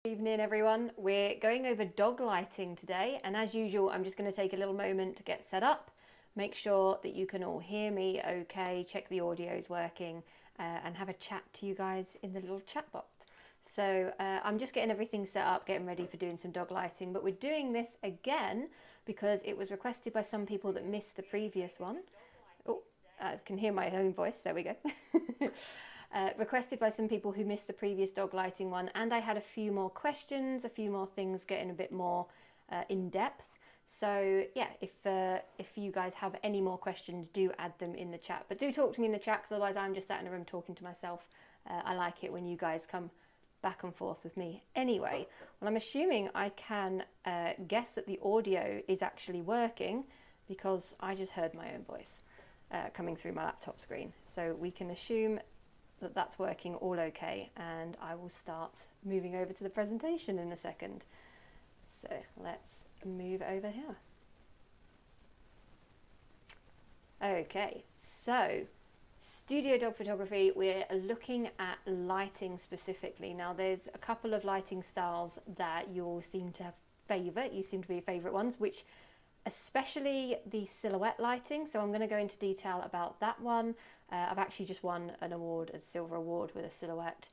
Evening everyone, we're going over dog lighting today, and as usual I'm just going to take a little moment to get set up, make sure that you can all hear me okay, check the audio is working, and have a chat to you guys in the little chat box. So I'm just getting everything set up, getting ready for doing some dog lighting, but we're doing this again because it was requested by some people that missed the previous one. Oh, I can hear my own voice, there we go. Requested by some people who missed the previous dog lighting one, and I had a few more questions, a few more things getting a bit more in depth. So yeah, if you guys have any more questions, do add them in the chat. But do talk to me in the chat, because otherwise I'm just sat in a room talking to myself. I like it when you guys come back and forth with me. Anyway, well, I'm assuming I can guess that the audio is actually working because I just heard my own voice coming through my laptop screen. So we can assume that that's working all okay, and I will start moving over to the presentation in a second. So let's move over here. Okay, so studio dog photography, we're looking at lighting specifically. Now there's a couple of lighting styles that you all seem to favourite, you seem to be favourite ones, which especially the silhouette lighting, so I'm going to go into detail about that one. I've actually just won an award, a silver award with a silhouette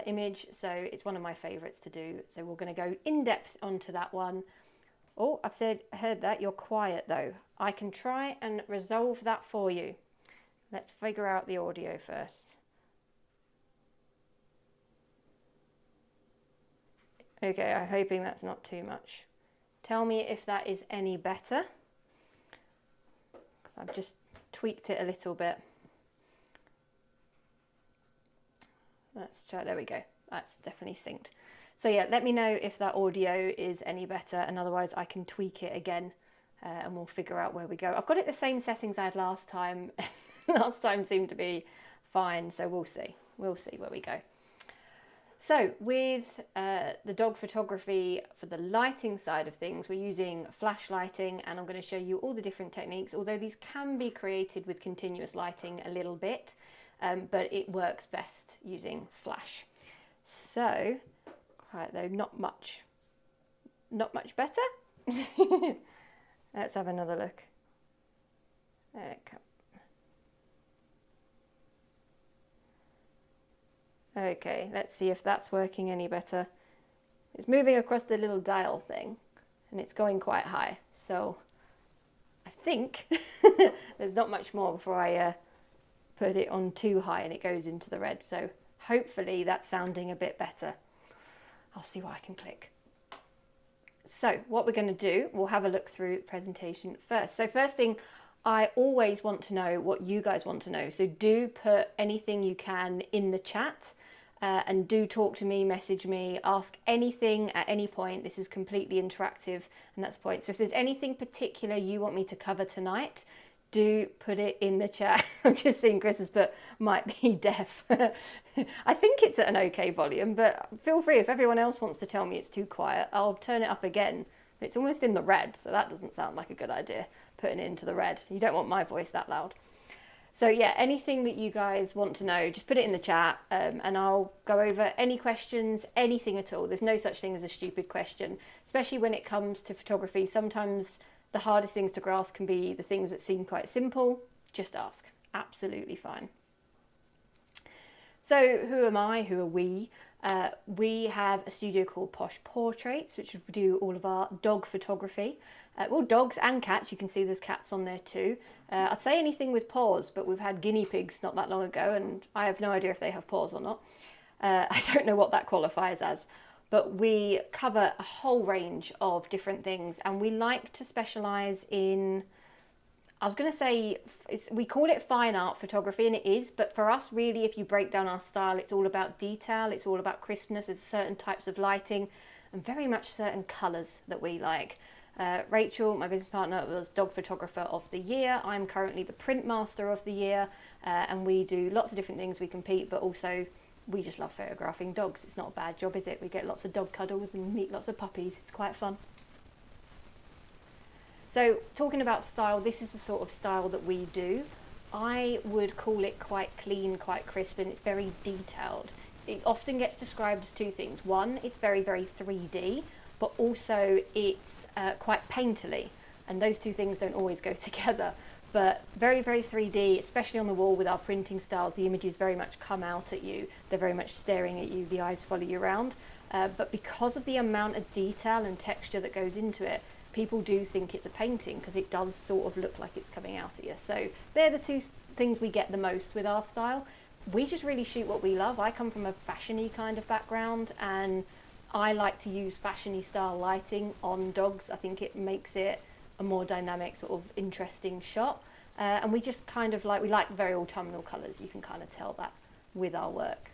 image, so it's one of my favourites to do, so we're going to go in depth onto that one. Oh, heard that, you're quiet though. I can try and resolve that for you. Let's figure out the audio first. Okay, I'm hoping that's not too much. Tell me if that is any better, because I've just tweaked it a little bit. Let's try, there we go, that's definitely synced. So yeah, let me know if that audio is any better, and otherwise I can tweak it again and we'll figure out where we go. I've got it the same settings I had last time. Last time seemed to be fine, so we'll see where we go. So with the dog photography, for the lighting side of things, we're using flash lighting, and I'm going to show you all the different techniques, although these can be created with continuous lighting a little bit, but it works best using flash. So, quite though, not much better. Let's have another look. Okay, let's see if that's working any better. It's moving across the little dial thing, and it's going quite high, so I think there's not much more before I put it on too high and it goes into the red, so hopefully that's sounding a bit better. I'll see what I can click. So what we're going to do, we'll have a look through the presentation first. So first thing, I always want to know what you guys want to know, so do put anything you can in the chat. And do talk to me, message me, ask anything at any point. This is completely interactive, and that's the point. So if there's anything particular you want me to cover tonight, do put it in the chat. I'm just seeing Chris has put might be deaf. I think it's at an okay volume, but feel free, if everyone else wants to tell me it's too quiet, I'll turn it up again. It's almost in the red, so that doesn't sound like a good idea, putting it into the red. You don't want my voice that loud. So yeah, anything that you guys want to know, just put it in the chat, and I'll go over any questions, anything at all. There's no such thing as a stupid question, especially when it comes to photography. Sometimes the hardest things to grasp can be the things that seem quite simple. Just ask, absolutely fine. So who am I? Who are we? We have a studio called Posh Portraits, which we do all of our dog photography. Well, dogs and cats. You can see there's cats on there too. I'd say anything with paws, but we've had guinea pigs not that long ago, and I have no idea if they have paws or not. I don't know what that qualifies as, but we cover a whole range of different things, and we like to specialise in, I was going to say, we call it fine art photography, and it is, but for us really, if you break down our style, it's all about detail, it's all about crispness. There's certain types of lighting and very much certain colours that we like. Rachel, my business partner, was Dog Photographer of the Year. I'm currently the Print Master of the Year, and we do lots of different things. We compete, but also we just love photographing dogs. It's not a bad job, is it? We get lots of dog cuddles and meet lots of puppies. It's quite fun. So talking about style, this is the sort of style that we do. I would call it quite clean, quite crisp, and it's very detailed. it often gets described as two things. One, it's very, very 3D, but also it's quite painterly, and those two things don't always go together. But very, very 3D, especially on the wall with our printing styles, the images very much come out at you. They're very much staring at you, the eyes follow you around. But because of the amount of detail and texture that goes into it, people do think it's a painting because it does sort of look like it's coming out at you. So they're the two things we get the most with our style. We just really shoot what we love. I come from a fashion-y kind of background, and I like to use fashion-y style lighting on dogs. I think it makes it a more dynamic, sort of interesting shot. And we just kind of we like very autumnal colours. You can kind of tell that with our work.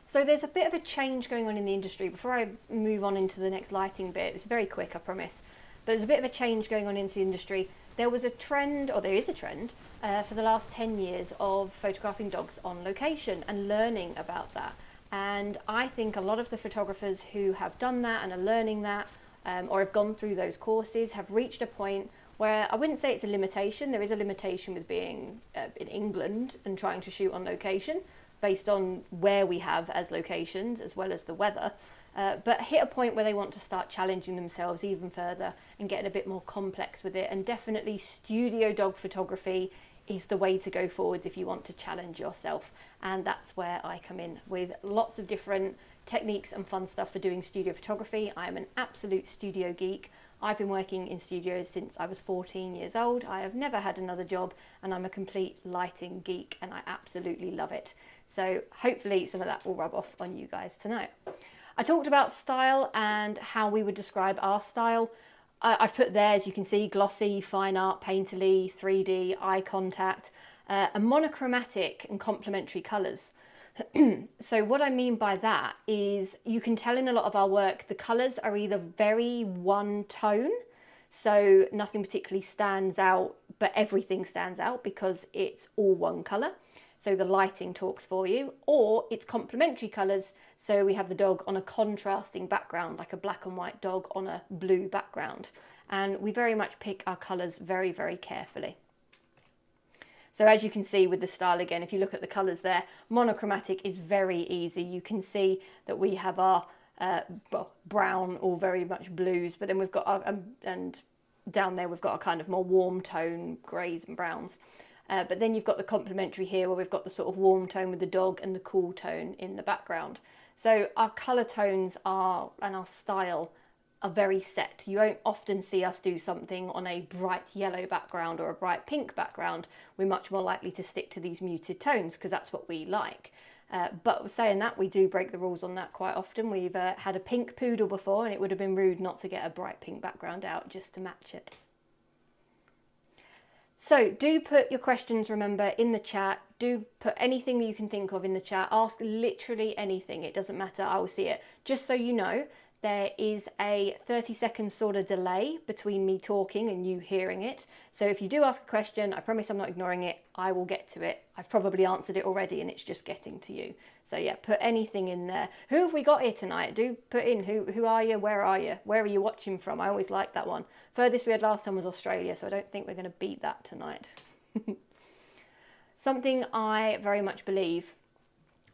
So there's a bit of a change going on in the industry. Before I move on into the next lighting bit, it's very quick, I promise. But there's a bit of a change going on into the industry. There was a trend, or there is a trend, for the last 10 years of photographing dogs on location and learning about that. And I think a lot of the photographers who have done that and are learning that, or have gone through those courses, have reached a point where I wouldn't say it's a limitation. There is a limitation with being in England and trying to shoot on location based on where we have as locations as well as the weather. But hit a point where they want to start challenging themselves even further and getting a bit more complex with it. And definitely studio dog photography is the way to go forwards if you want to challenge yourself. And that's where I come in with lots of different techniques and fun stuff for doing studio photography. I am an absolute studio geek. I've been working in studios since I was 14 years old. I have never had another job, and I'm a complete lighting geek, and I absolutely love it. So hopefully some of that will rub off on you guys tonight. I talked about style and how we would describe our style. I've put there, as you can see, glossy, fine art, painterly, 3D, eye contact, and monochromatic and complementary colours. So what I mean by that is you can tell in a lot of our work the colours are either very one tone, so nothing particularly stands out, but everything stands out because it's all one colour. So the lighting talks for you, or it's complementary colours. So we have the dog on a contrasting background, like a black and white dog on a blue background. And we very much pick our colours very, very carefully. So as you can see with the style again, if you look at the colours there, monochromatic is very easy. You can see that we have our brown or very much blues, but then we've got our, and down there we've got a kind of more warm tone, greys and browns. But then you've got the complementary here where we've got the sort of warm tone with the dog and the cool tone in the background. So our colour tones are, and our style are very set. You won't often see us do something on a bright yellow background or a bright pink background. We're much more likely to stick to these muted tones because that's what we like. But saying that, we do break the rules on that quite often. We've had a pink poodle before, and it would have been rude not to get a bright pink background out just to match it. So do put your questions, remember, in the chat. Do put anything that you can think of in the chat. Ask literally anything. It doesn't matter. I will see it. Just so you know, there is a 30-second sort of delay between me talking and you hearing it. So if you do ask a question, I promise I'm not ignoring it. I will get to it. I've probably answered it already and it's just getting to you. So yeah, put anything in there. Who have we got here tonight? Do put in who are you? Where are you? Where are you watching from? I always like that one. Furthest we had last time was Australia, so I don't think we're going to beat that tonight. Something I very much believe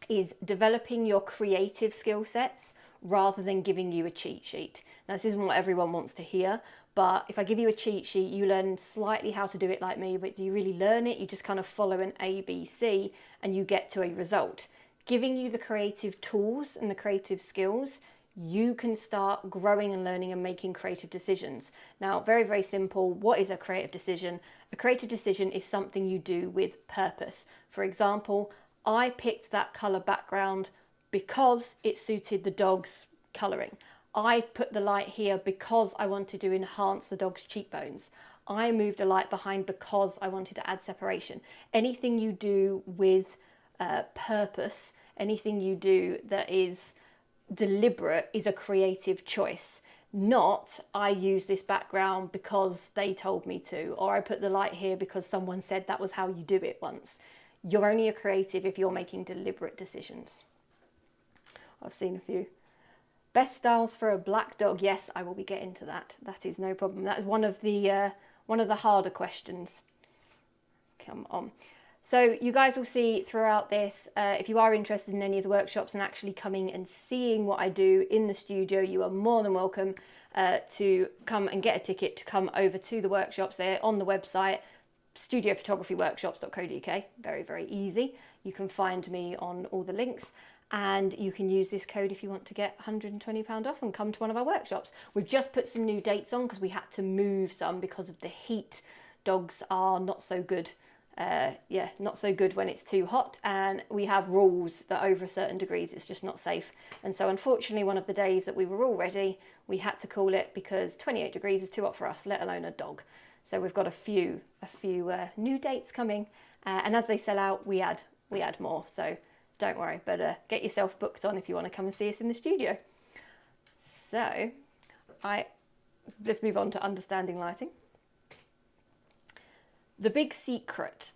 is developing your creative skill sets rather than giving you a cheat sheet. Now, this isn't what everyone wants to hear, but if I give you a cheat sheet, you learn slightly how to do it like me, but do you really learn it? You just kind of follow an ABC and you get to a result. Giving you the creative tools and the creative skills, you can start growing and learning and making creative decisions. Now, very, very simple. What is a creative decision? A creative decision is something you do with purpose. For example, I picked that colour background because it suited the dog's colouring. I put the light here because I wanted to enhance the dog's cheekbones. I moved a light behind because I wanted to add separation. Anything you do with purpose, anything you do that is deliberate is a creative choice. Not, I use this background because they told me to, or I put the light here because someone said that was how you do it once. You're only a creative if you're making deliberate decisions. I've seen a few. Best styles for a black dog. Yes, I will be getting to that. That is no problem. That is one of the harder questions. Come on. So you guys will see throughout this, if you are interested in any of the workshops and actually coming and seeing what I do in the studio, you are more than welcome to come and get a ticket to come over to the workshops. They're on the website, studiophotographyworkshops.co.uk. Very, very easy. You can find me on all the links, and you can use this code if you want to get £120 off and come to one of our workshops. We've just put some new dates on because we had to move some because of the heat. Dogs are not so good. Not so good when it's too hot, and we have rules that over a certain degrees it's just not safe. And so unfortunately, one of the days that we were all ready, we had to call it because 28 degrees is too hot for us, let alone a dog. So we've got a few new dates coming, and as they sell out, we add more. So don't worry, but get yourself booked on if you want to come and see us in the studio. So let's move on to understanding lighting. The big secret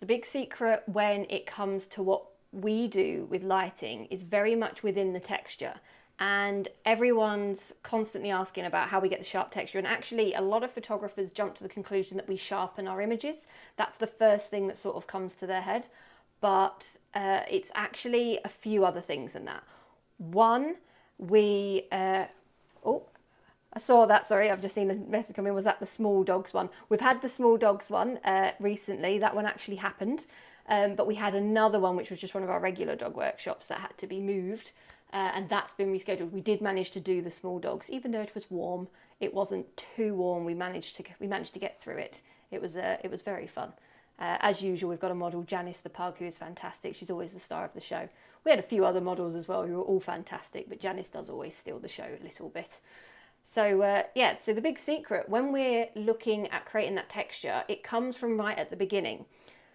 when it comes to what we do with lighting is very much within the texture. And everyone's constantly asking about how we get the sharp texture. And actually, a lot of photographers jump to the conclusion that we sharpen our images. That's the first thing that sort of comes to their head. But it's actually a few other things than that. One, I saw that, sorry, I've just seen a message come in. Was that the small dogs one? We've had the small dogs one recently. That one actually happened. But we had another one, which was just one of our regular dog workshops that had to be moved. And that's been rescheduled. We did manage to do the small dogs, even though it was warm. It wasn't too warm. We managed to get through it. It was very fun. As usual, we've got a model, Janice the pug, who is fantastic. She's always the star of the show. We had a few other models as well who were all fantastic, but Janice does always steal the show a little bit. So so the big secret when we're looking at creating that texture, it comes from right at the beginning.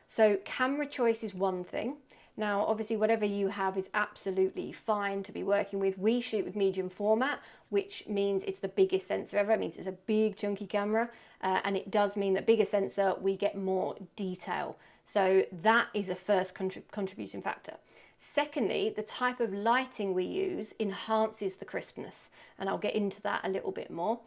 So camera choice is one thing. Now, obviously, whatever you have is absolutely fine to be working with. We shoot with medium format, which means it's the biggest sensor ever. It means it's a big, chunky camera, and it does mean that bigger sensor, we get more detail. So that is a first contributing factor. Secondly, the type of lighting we use enhances the crispness, and I'll get into that a little bit more.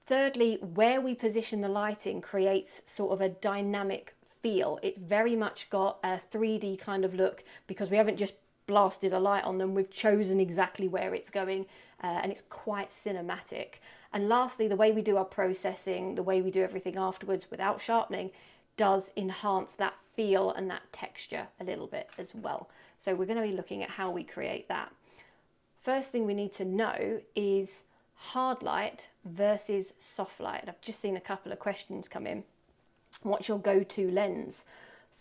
Thirdly, where we position the lighting creates sort of a dynamic feel. It's very much got a 3D kind of look because we haven't just blasted a light on them, we've chosen exactly where it's going, and it's quite cinematic. And lastly, the way we do our processing, the way we do everything afterwards without sharpening, does enhance that feel and that texture a little bit as well. So we're going to be looking at how we create that. First thing we need to know is hard light versus soft light. I've just seen a couple of questions come in. What's your go-to lens?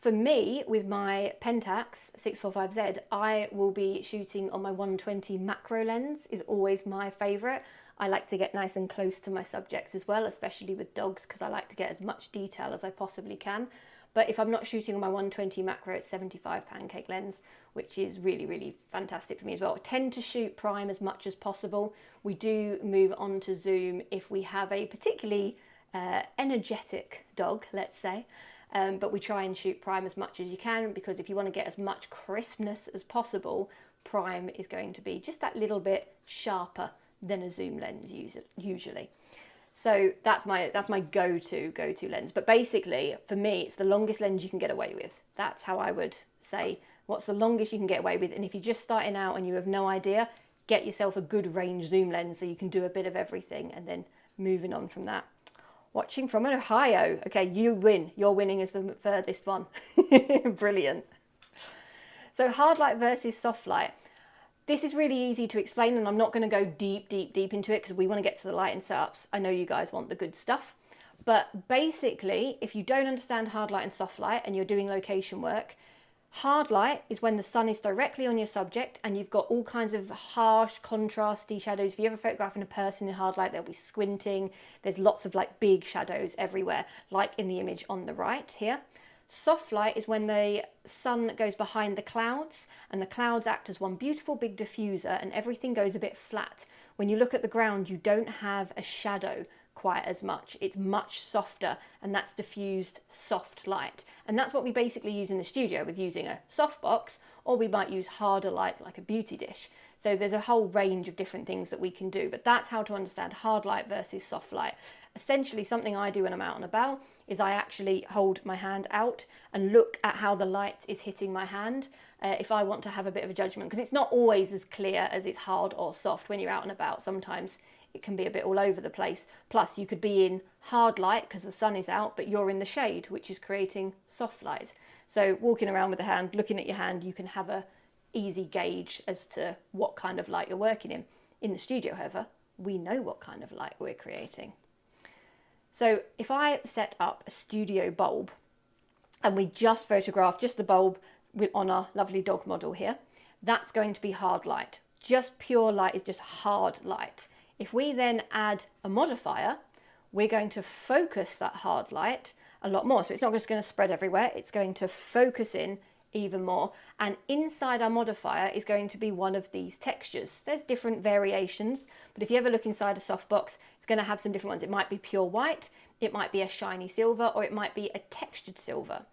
For me, with my Pentax 645Z, I will be shooting on my 120 macro lens, is always my favourite. I like to get nice and close to my subjects as well, especially with dogs, because I like to get as much detail as I possibly can. But if I'm not shooting on my 120 macro, it's 75 pancake lens, which is really, really fantastic for me as well. I tend to shoot prime as much as possible. We do move on to zoom if we have a particularly energetic dog, let's say. But we try and shoot prime as much as you can, because if you want to get as much crispness as possible, prime is going to be just that little bit sharper than a zoom lens usually. So that's my go-to lens. But basically, for me, it's the longest lens you can get away with. That's how I would say, what's the longest you can get away with? And if you're just starting out and you have no idea, get yourself a good range zoom lens so you can do a bit of everything, and then moving on from that. Watching from Ohio. Okay, you win. You're winning as the furthest one. Brilliant. So hard light versus soft light. This is really easy to explain, and I'm not going to go deep into it because we want to get to the lighting setups. I know you guys want the good stuff. But basically, if you don't understand hard light and soft light and you're doing location work, hard light is when the sun is directly on your subject and you've got all kinds of harsh, contrasty shadows. If you ever photographing a person in hard light, they'll be squinting. There's lots of like big shadows everywhere, like in the image on the right here. Soft light is when the sun goes behind the clouds and the clouds act as one beautiful big diffuser and everything goes a bit flat. When you look at the ground, you don't have a shadow quite as much. It's much softer, and that's diffused soft light. And that's what we basically use in the studio with using a softbox, or we might use harder light like a beauty dish. So there's a whole range of different things that we can do, but that's how to understand hard light versus soft light. A essentially something I do when I'm out and about is I actually hold my hand out and look at how the light is hitting my hand if I want to have a bit of a judgment, because it's not always as clear as it's hard or soft when you're out and about. Sometimes it can be a bit all over the place. Plus you could be in hard light because the sun is out, but you're in the shade, which is creating soft light. So walking around with the hand, looking at your hand, you can have a easy gauge as to what kind of light you're working in. In the studio, however, we know what kind of light we're creating. So if I set up a studio bulb and we just photograph just the bulb on our lovely dog model here, that's going to be hard light. Just pure light is just hard light. If we then add a modifier, we're going to focus that hard light a lot more. So it's not just going to spread everywhere, it's going to focus in even more. And inside our modifier is going to be one of these textures. There's different variations, but if you ever look inside a softbox, it's going to have some different ones. It might be pure white, it might be a shiny silver, or it might be a textured silver.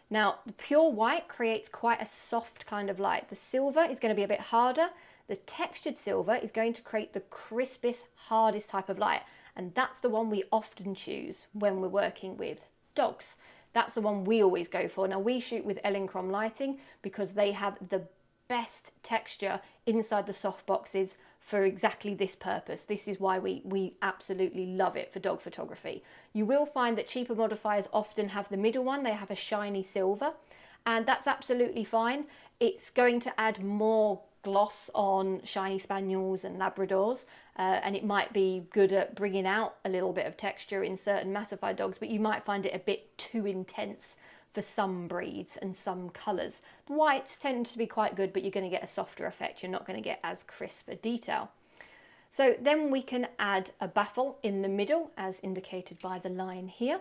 Now, the pure white creates quite a soft kind of light. The silver is going to be a bit harder. The textured silver is going to create the crispest, hardest type of light. And that's the one we often choose when we're working with dogs. That's the one we always go for. Now, we shoot with Elinchrom lighting because they have the best texture inside the soft boxes for exactly this purpose. This is why we absolutely love it for dog photography. You will find that cheaper modifiers often have the middle one. They have a shiny silver, and that's absolutely fine. It's going to add more gloss on shiny spaniels and labradors, and it might be good at bringing out a little bit of texture in certain massified dogs, but you might find it a bit too intense for some breeds and some colours. The whites tend to be quite good, but you're going to get a softer effect. You're not going to get as crisp a detail. So then we can add a baffle in the middle, as indicated by the line here.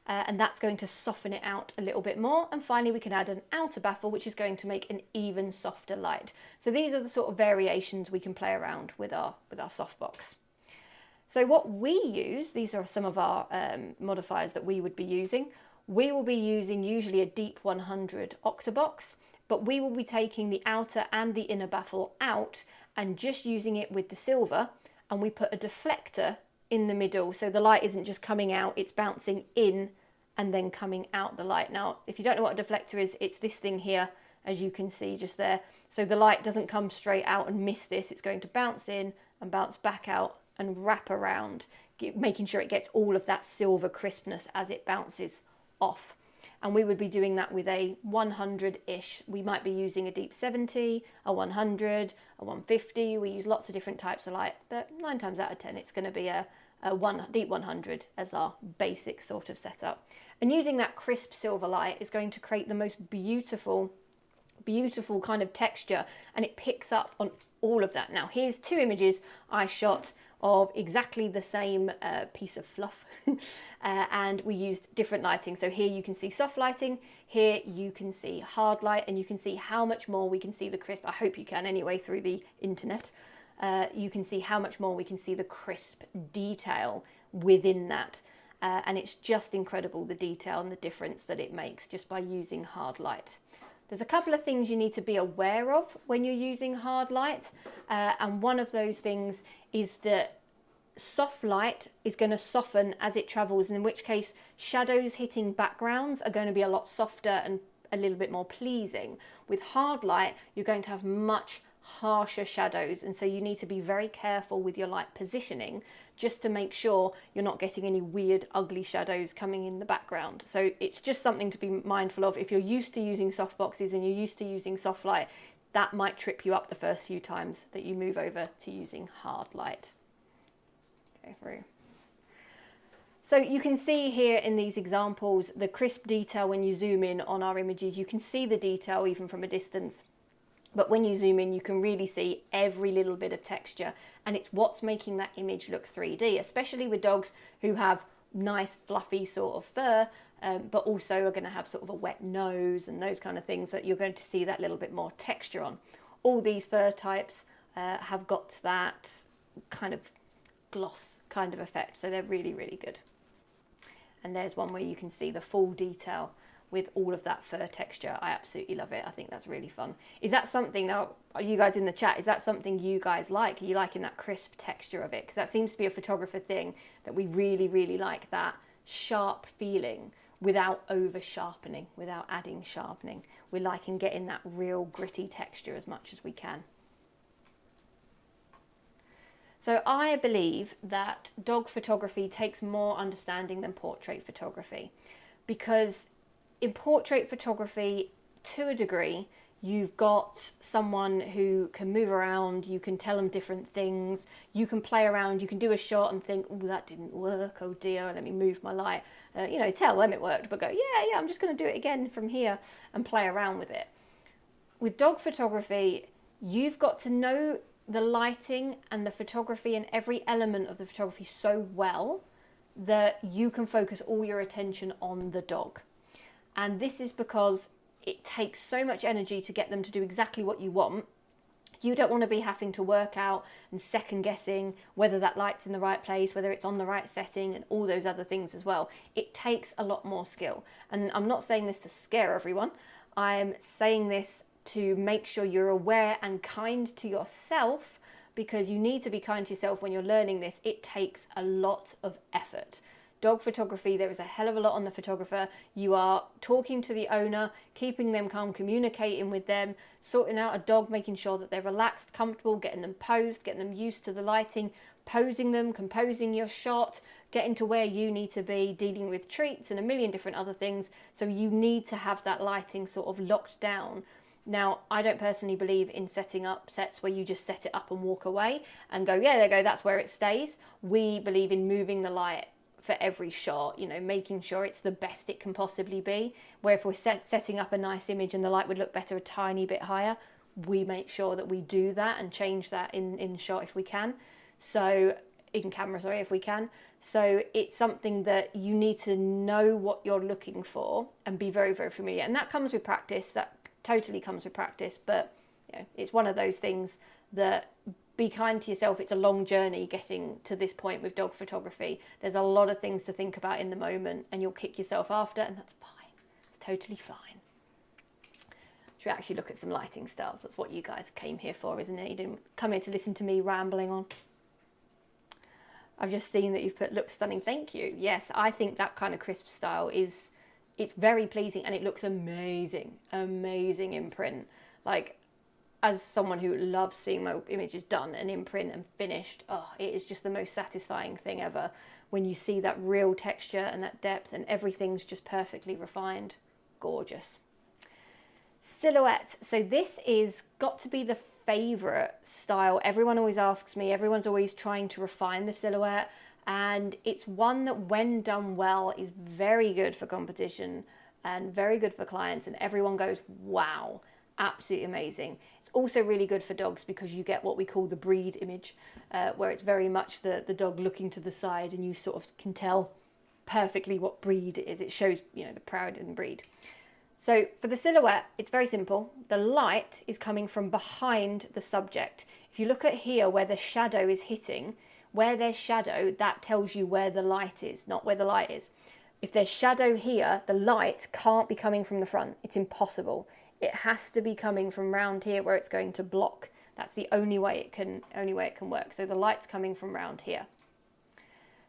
And that's going to soften it out a little bit more. And finally, we can add an outer baffle, which is going to make an even softer light. So these are the sort of variations we can play around with our softbox. So what we use, these are some of our modifiers that we would be using. We will be using usually a deep 100 octabox, but we will be taking the outer and the inner baffle out and just using it with the silver, and we put a deflector in the middle, so the light isn't just coming out, it's bouncing in and then coming out the light. Now, if you don't know what a deflector is, it's this thing here, as you can see just there. So the light doesn't come straight out and miss this, it's going to bounce in and bounce back out and wrap around, making sure it gets all of that silver crispness as it bounces off. And we would be doing that with a 100-ish. We might be using a deep 70, a 100, a 150. We use lots of different types of light, but 9 times out of 10, it's going to be a deep 100 as our basic sort of setup. And using that crisp silver light is going to create the most beautiful kind of texture, and it picks up on all of that. Now, here's 2 images I shot of exactly the same piece of fluff and we used different lighting. So here you can see soft lighting, here you can see hard light, and you can see how much more we can see the crisp. I hope you can anyway through the internet. You can see how much more we can see the crisp detail within that. And it's just incredible, the detail and the difference that it makes just by using hard light. There's a couple of things you need to be aware of when you're using hard light, and one of those things is that soft light is going to soften as it travels, in which case shadows hitting backgrounds are going to be a lot softer and a little bit more pleasing. With hard light, you're going to have much harsher shadows, and so you need to be very careful with your light positioning just to make sure you're not getting any weird ugly shadows coming in the background. So it's just something to be mindful of. If you're used to using soft boxes and you're used to using soft light, that might trip you up the first few times that you move over to using hard light. Okay, through. So you can see here in these examples the crisp detail. When you zoom in on our images, you can see the detail even from a distance. But when you zoom in, you can really see every little bit of texture, and it's what's making that image look 3D, especially with dogs who have nice fluffy sort of fur, but also are going to have sort of a wet nose and those kind of things, that you're going to see that little bit more texture on. All these fur types have got that kind of gloss kind of effect, so they're really, really good. And there's one where you can see the full detail with all of that fur texture. I absolutely love it. I think that's really fun. Is that something, now, are you guys in the chat, is that something you guys like? Are you liking that crisp texture of it? Because that seems to be a photographer thing, that we really, really like that sharp feeling without over sharpening, without adding sharpening. We're liking getting that real gritty texture as much as we can. So I believe that dog photography takes more understanding than portrait photography, because in portrait photography, to a degree, you've got someone who can move around, you can tell them different things, you can play around, you can do a shot and think, oh, that didn't work, oh dear, let me move my light. You know, tell them it worked, but go, yeah, I'm just going to do it again from here and play around with it. With dog photography, you've got to know the lighting and the photography and every element of the photography so well that you can focus all your attention on the dog. And this is because it takes so much energy to get them to do exactly what you want. You don't want to be having to work out and second guessing whether that light's in the right place, whether it's on the right setting, and all those other things as well. It takes a lot more skill. And I'm not saying this to scare everyone. I'm saying this to make sure you're aware and kind to yourself, because you need to be kind to yourself when you're learning this. It takes a lot of effort. Dog photography, there is a hell of a lot on the photographer. You are talking to the owner, keeping them calm, communicating with them, sorting out a dog, making sure that they're relaxed, comfortable, getting them posed, getting them used to the lighting, posing them, composing your shot, getting to where you need to be, dealing with treats and a million different other things. So you need to have that lighting sort of locked down. Now, I don't personally believe in setting up sets where you just set it up and walk away and go, yeah, there you go, that's where it stays. We believe in moving the light for every shot, you know, making sure it's the best it can possibly be. Where if we're setting up a nice image and the light would look better a tiny bit higher, we make sure that we do that and change that in shot if we can. So, in camera, sorry, if we can. So it's something that you need to know what you're looking for and be very, very familiar. And that comes with practice, that totally comes with practice, but you know, it's one of those things that be kind to yourself. It's a long journey getting to this point with dog photography. There's a lot of things to think about in the moment, and you'll kick yourself after, and that's fine. It's totally fine. Should we actually look at some lighting styles? That's what you guys came here for, isn't it? You didn't come here to listen to me rambling on. I've just seen that you've put look stunning. Thank you. Yes, I think that kind of crisp style it's very pleasing, and it looks amazing in print. Like, as someone who loves seeing my images done and in print and finished, oh, it is just the most satisfying thing ever when you see that real texture and that depth and everything's just perfectly refined. Gorgeous. Silhouette. So this is got to be the favorite style. Everyone always asks me, everyone's always trying to refine the silhouette, and it's one that when done well is very good for competition and very good for clients, and everyone goes, wow, absolutely amazing. Also really good for dogs because you get what we call the breed image, where it's very much the dog looking to the side, and you sort of can tell perfectly what breed it is. It shows, you know, the pride and breed. So for the silhouette, it's very simple. The light is coming from behind the subject. If you look at here where the shadow is hitting, where there's shadow, that tells you where the light is, not where the light is. If there's shadow here, the light can't be coming from the front. It's impossible. It has to be coming from round here where it's going to block. That's the only way it can work. So the light's coming from round here.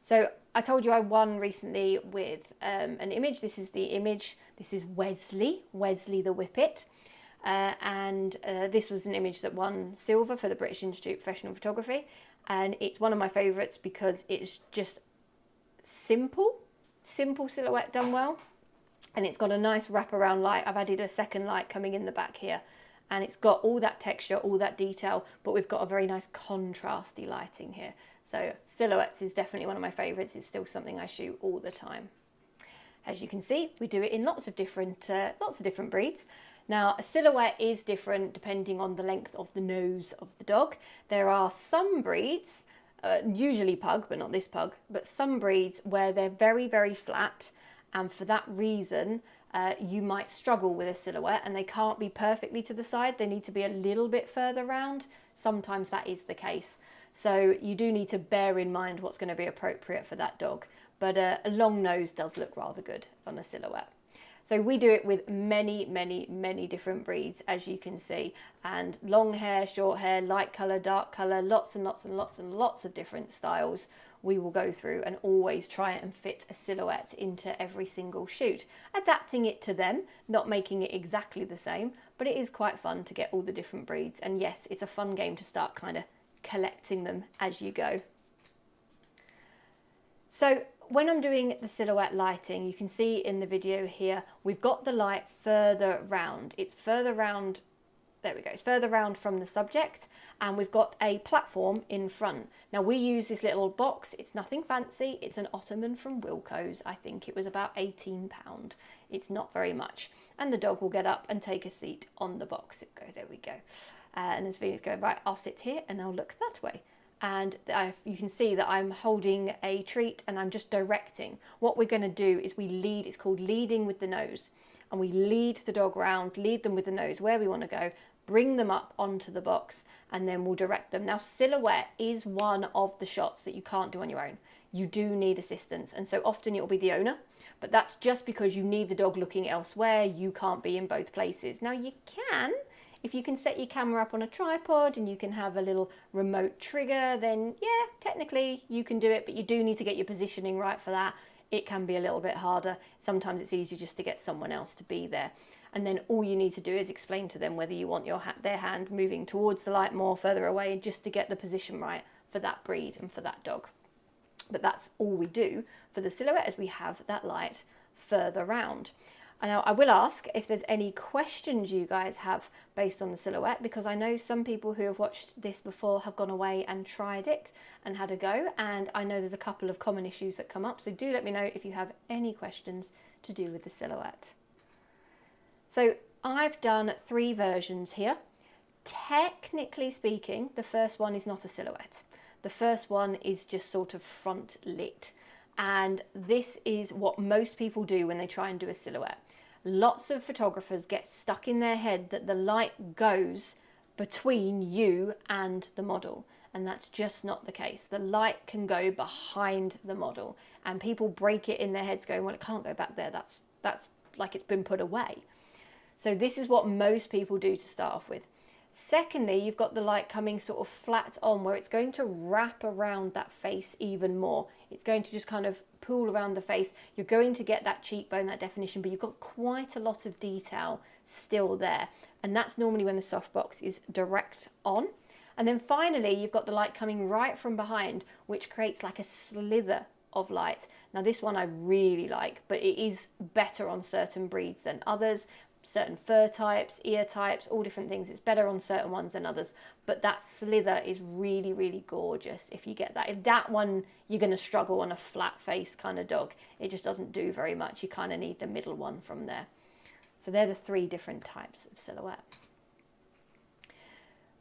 So I told you I won recently with an image. This is the image. This is Wesley the Whippet. And this was an image that won silver for the British Institute of Professional Photography. And it's one of my favourites because it's just simple silhouette done well. And it's got a nice wraparound light. I've added a second light coming in the back here. And it's got all that texture, all that detail, but we've got a very nice contrasty lighting here. So silhouettes is definitely one of my favourites. It's still something I shoot all the time. As you can see, we do it in lots of different breeds. Now, a silhouette is different depending on the length of the nose of the dog. There are some breeds, usually pug, but not this pug, but some breeds where they're very, very flat. And for that reason, you might struggle with a silhouette and they can't be perfectly to the side. They need to be a little bit further round. Sometimes that is the case. So you do need to bear in mind what's going to be appropriate for that dog. But a long nose does look rather good on a silhouette. So we do it with many, many, many different breeds, as you can see, and long hair, short hair, light colour, dark colour, lots and lots and lots and lots of different styles we will go through, and always try and fit a silhouette into every single shoot, adapting it to them, not making it exactly the same, but it is quite fun to get all the different breeds. And yes, it's a fun game to start kind of collecting them as you go. So when I'm doing the silhouette lighting, you can see in the video here, we've got the light further round. It's further round, there we go, it's further round from the subject, and we've got a platform in front. Now we use this little box, it's nothing fancy, it's an ottoman from Wilko's. I think it was about £18. It's not very much. And the dog will get up and take a seat on the box. There we go. And as Venus goes, right, I'll sit here and I'll look that way. And you can see that I'm holding a treat and I'm just directing. What we're going to do is we lead, it's called leading with the nose. And we lead the dog round, lead them with the nose where we want to go, bring them up onto the box, and then we'll direct them. Now, silhouette is one of the shots that you can't do on your own. You do need assistance, and so often it will be the owner, but that's just because you need the dog looking elsewhere. You can't be in both places. Now, you can, if you can set your camera up on a tripod and you can have a little remote trigger, then yeah, technically you can do it, but you do need to get your positioning right for that. It can be a little bit harder. Sometimes it's easier just to get someone else to be there. And then all you need to do is explain to them whether you want their hand moving towards the light more, further away, just to get the position right for that breed and for that dog. But that's all we do for the silhouette, is we have that light further round. And now I will ask if there's any questions you guys have based on the silhouette, because I know some people who have watched this before have gone away and tried it and had a go, and I know there's a couple of common issues that come up, so do let me know if you have any questions to do with the silhouette. So I've done 3 versions here. Technically speaking, the first one is not a silhouette. The first one is just sort of front lit. And this is what most people do when they try and do a silhouette. Lots of photographers get stuck in their head that the light goes between you and the model. And that's just not the case. The light can go behind the model. And people break it in their heads going, well, it can't go back there. That's like it's been put away. So this is what most people do to start off with. Secondly, you've got the light coming sort of flat on, where it's going to wrap around that face even more. It's going to just kind of pool around the face. You're going to get that cheekbone, that definition, but you've got quite a lot of detail still there. And that's normally when the softbox is direct on. And then finally, you've got the light coming right from behind, which creates like a slither of light. Now this one I really like, but it is better on certain breeds than others. Certain fur types, ear types, all different things. It's better on certain ones than others, but that slither is really, really gorgeous if you get that. If that one, you're going to struggle on a flat face kind of dog. It just doesn't do very much. You kind of need the middle one from there. So they're the 3 different types of silhouette.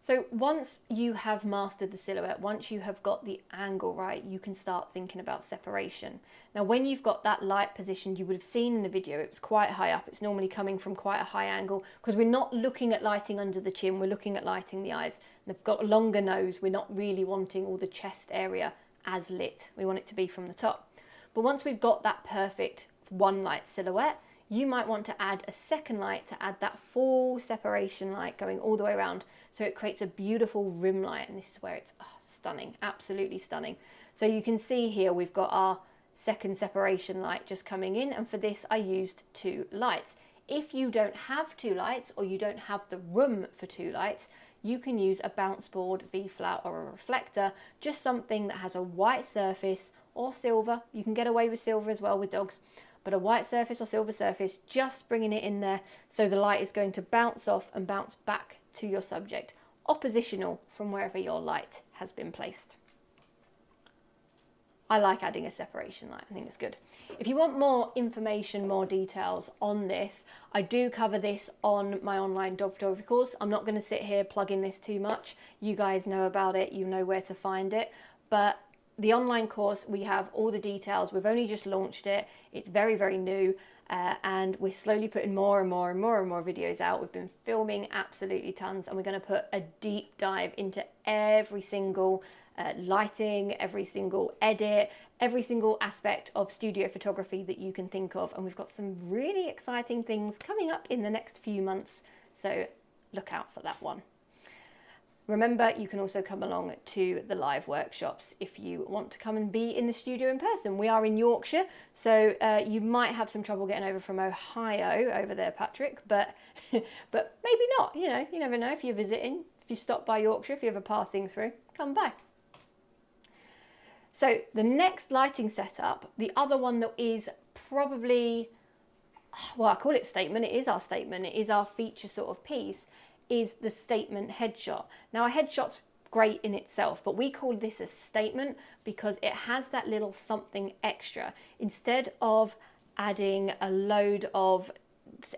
So once you have mastered the silhouette, once you have got the angle right, you can start thinking about separation. Now, when you've got that light positioned, you would have seen in the video, it was quite high up. It's normally coming from quite a high angle, because we're not looking at lighting under the chin, we're looking at lighting the eyes. They've got a longer nose. We're not really wanting all the chest area as lit. We want it to be from the top. But once we've got that perfect one light silhouette, you might want to add a second light to add that full separation light going all the way around. So it creates a beautiful rim light, and this is where it's stunning, absolutely stunning. So you can see here we've got our second separation light just coming in, and for this I used 2 lights. If you don't have 2 lights, or you don't have the room for 2 lights, you can use a bounce board, V-flat, or a reflector, just something that has a white surface or silver. You can get away with silver as well with dogs, but a white surface or silver surface, just bringing it in there so the light is going to bounce off and bounce back to your subject, oppositional from wherever your light has been placed. I like adding a separation light. I think it's good. If you want more information, more details on this, I do cover this on my online dog photography course. I'm not going to sit here plugging this too much. You guys know about it. You know where to find it. But the online course, we have all the details. We've only just launched it. It's very, very new. and we're slowly putting more and more and more and more videos out. We've been filming absolutely tons, and we're going to put a deep dive into every single lighting, every single edit, every single aspect of studio photography that you can think of. And we've got some really exciting things coming up in the next few months, so look out for that one. Remember, you can also come along to the live workshops if you want to come and be in the studio in person. We are in Yorkshire, so you might have some trouble getting over from Ohio over there, Patrick, but but maybe not. You know, you never know. If you're visiting, if you stop by Yorkshire, if you're ever passing through, come by. So the next lighting setup, the other one that is probably, well, I call it statement. It is our statement. It is our feature sort of piece, is the statement headshot. Now, a headshot's great in itself, but we call this a statement because it has that little something extra. Instead of adding a load of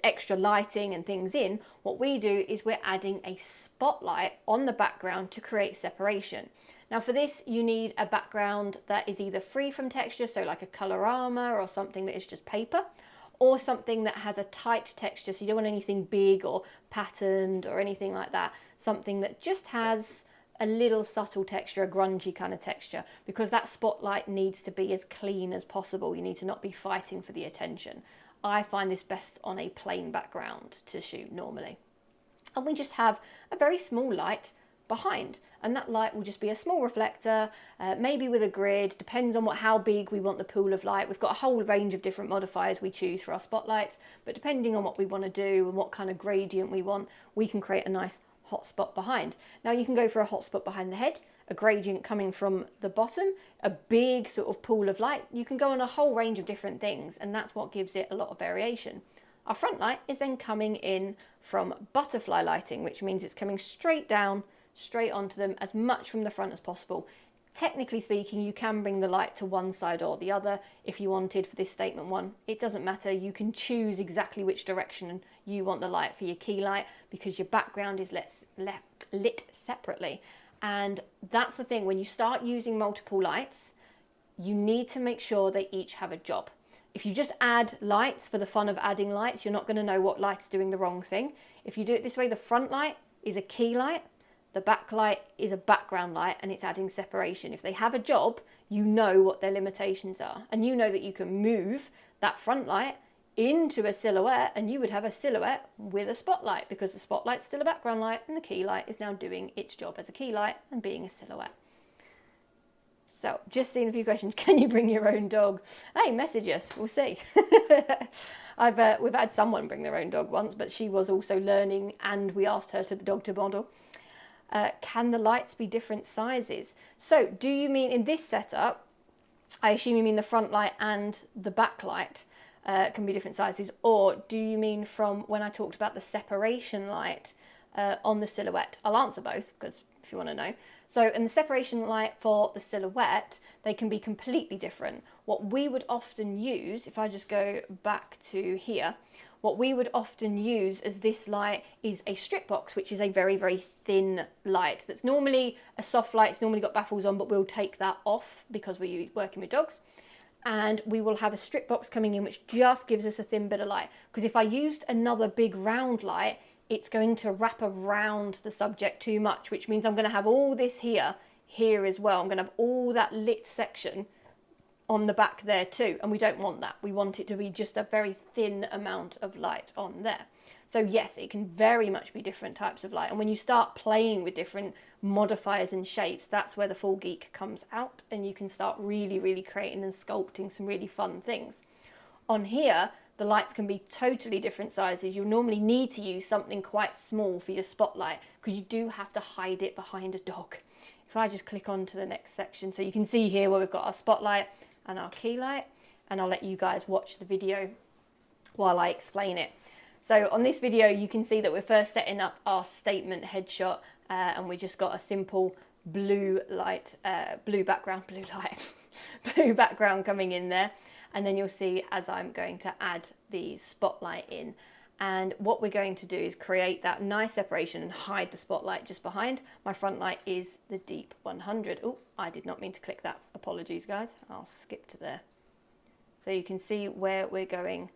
extra lighting and things in, what we do is we're adding a spotlight on the background to create separation. Now for this, you need a background that is either free from texture, so like a colorama or something that is just paper, or something that has a tight texture, so you don't want anything big or patterned or anything like that. Something that just has a little subtle texture, a grungy kind of texture, because that spotlight needs to be as clean as possible. You need to not be fighting for the attention. I find this best on a plain background to shoot normally. And we just have a very small light behind, and that light will just be a small reflector, maybe with a grid, depends on how big we want the pool of light. We've got a whole range of different modifiers we choose for our spotlights, but depending on what we want to do and what kind of gradient we want, we can create a nice hot spot behind. Now you can go for a hot spot behind the head, a gradient coming from the bottom, a big sort of pool of light. You can go on a whole range of different things, and that's what gives it a lot of variation. Our front light is then coming in from butterfly lighting, which means it's coming straight down, straight onto them, as much from the front as possible. Technically speaking, you can bring the light to one side or the other if you wanted for this statement one. It doesn't matter. You can choose exactly which direction you want the light for your key light, because your background is lit separately. And that's the thing, when you start using multiple lights, you need to make sure they each have a job. If you just add lights for the fun of adding lights, you're not going to know what light's doing the wrong thing. If you do it this way, the front light is a key light, the back light is a background light, and it's adding separation. If they have a job, you know what their limitations are, and you know that you can move that front light into a silhouette, and you would have a silhouette with a spotlight, because the spotlight's still a background light and the key light is now doing its job as a key light and being a silhouette. So, just seeing a few questions. Can you bring your own dog? Hey, message us. We'll see. We've had someone bring their own dog once, but she was also learning, and we asked her to the dog to model. Can the lights be different sizes? So, do you mean in this setup, I assume you mean the front light and the back light can be different sizes, or do you mean from when I talked about the separation light on the silhouette? I'll answer both, because if you want to know. So in the separation light for the silhouette, they can be completely different. What we would often use, if I just go back to here, what we would often use as this light is a strip box, which is a very, very thin light. That's normally a soft light, it's normally got baffles on, but we'll take that off because we're working with dogs. And we will have a strip box coming in, which just gives us a thin bit of light. Because if I used another big round light, it's going to wrap around the subject too much, which means I'm going to have all this here as well. I'm going to have all that lit section on the back there too, and we don't want that. We want it to be just a very thin amount of light on there. So yes, it can very much be different types of light, and when you start playing with different modifiers and shapes, that's where the full geek comes out, and you can start really, really creating and sculpting some really fun things. On here, the lights can be totally different sizes. You'll normally need to use something quite small for your spotlight, because you do have to hide it behind a dog. If I just click on to the next section, so you can see here where we've got our spotlight and our key light, and I'll let you guys watch the video while I explain it. So on this video, you can see that we're first setting up our statement headshot, and we just got a simple blue light, blue background coming in there. And then you'll see as I'm going to add the spotlight in. And what we're going to do is create that nice separation and hide the spotlight just behind. My front light is the deep 100. Oh, I did not mean to click that. Apologies, guys. I'll skip to there. So you can see where we're going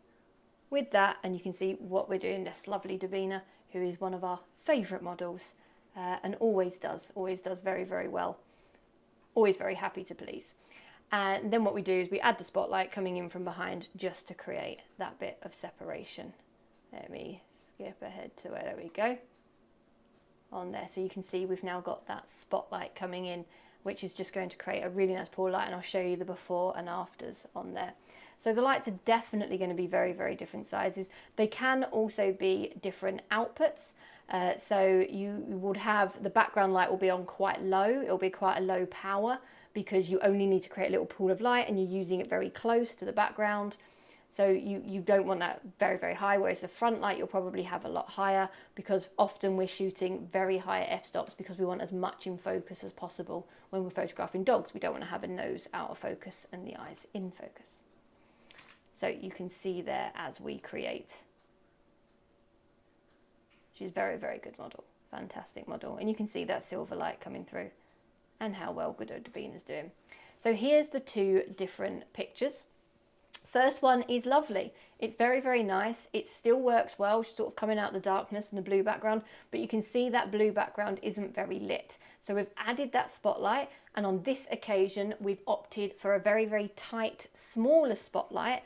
with that, and you can see what we're doing. This lovely Davina, who is one of our favourite models, and always does very, very well. Always very happy to please. And then what we do is we add the spotlight coming in from behind just to create that bit of separation. Let me skip ahead to where, there we go, on there. So you can see we've now got that spotlight coming in, which is just going to create a really nice pool light, and I'll show you the before and afters on there. So the lights are definitely going to be very, very different sizes. They can also be different outputs. So you would have, the background light will be on quite low. It'll be quite a low power because you only need to create a little pool of light and you're using it very close to the background. So you don't want that very, very high, whereas the front light you'll probably have a lot higher, because often we're shooting very high f-stops because we want as much in focus as possible. When we're photographing dogs, we don't want to have a nose out of focus and the eyes in focus. So you can see there as we create. She's a very, very good model, fantastic model. And you can see that silver light coming through and how well Godot Davina is doing. So here's the two different pictures. First one is lovely. It's very, very nice. It still works well. She's sort of coming out the darkness and the blue background, but you can see that blue background isn't very lit. So we've added that spotlight, and on this occasion, we've opted for a very, very tight, smaller spotlight.